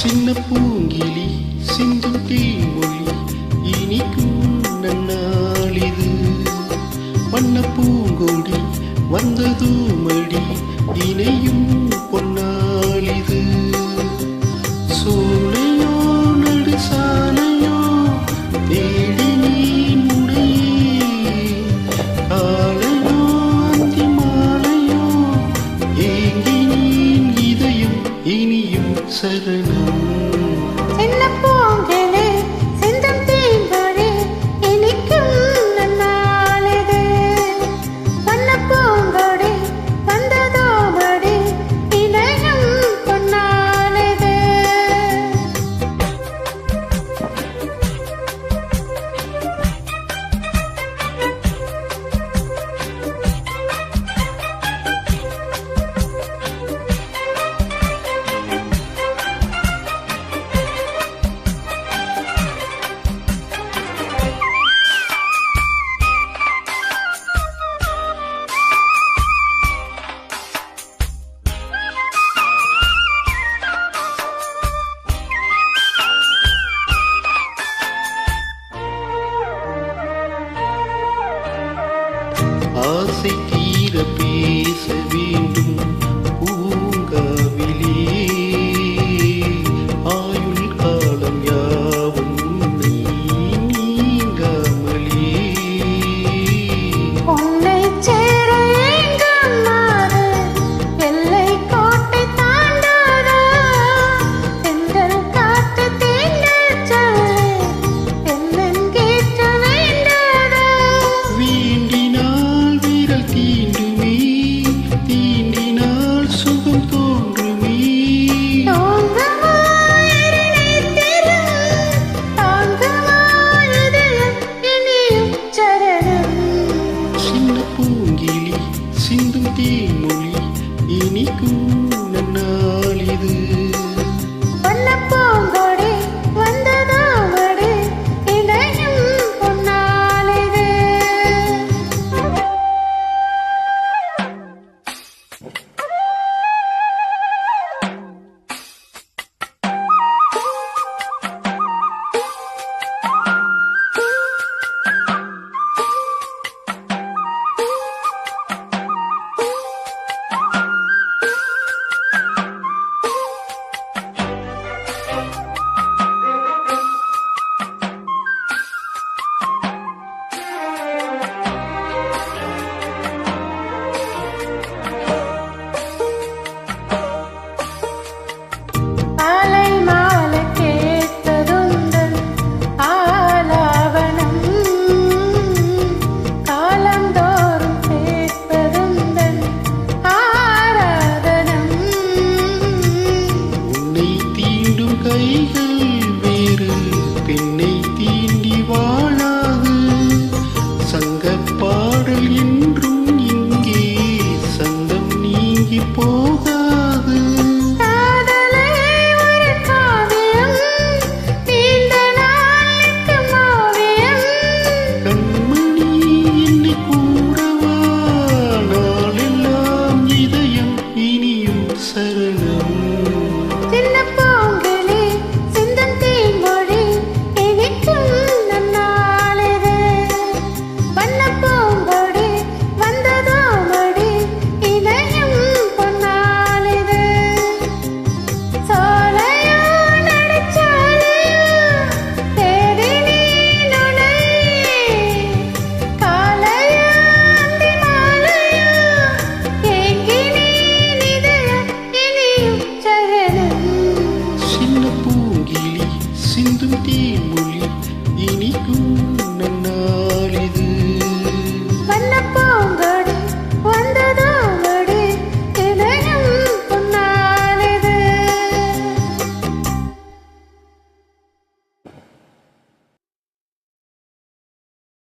சின்ன பூங்கிளி சிந்தும் தீமொழி இனிக்கும் நன்னாளிது. வண்ண பூங்கொடி வந்தது மடி இணையும் பொன்னாளிது. சோலையோ நடு சாலையோ தேடி நீ முனையே, காலையோ அந்தி மாலையோ ஏங்கி நீ இதயம் இனியும் சரணம். ஆசை தீர பேச வேண்டும் பூங்காவிலே, ஆயுள் காலம் யாவும் உன்னை நீங்காமலே. உன்னை சேர எங்கும் மாறு எல்லை கோட்டை தாண்டாத தென்றல் காற்று தீண்டச் சொல்லி தென்னன் கேட்க வேண்டாத. வேண்டினால் விரல் தீண்டுமே, தீண்டினால் சுகம் தோன்றுமே. தோன்றுமா எரிநீர்த்திரும், தாங்குமா இதயம் இனியும் சரணம். சின்ன பூங்கிளி சிந்தும் தேமொழி இனிக்கும் நன்னாளிது.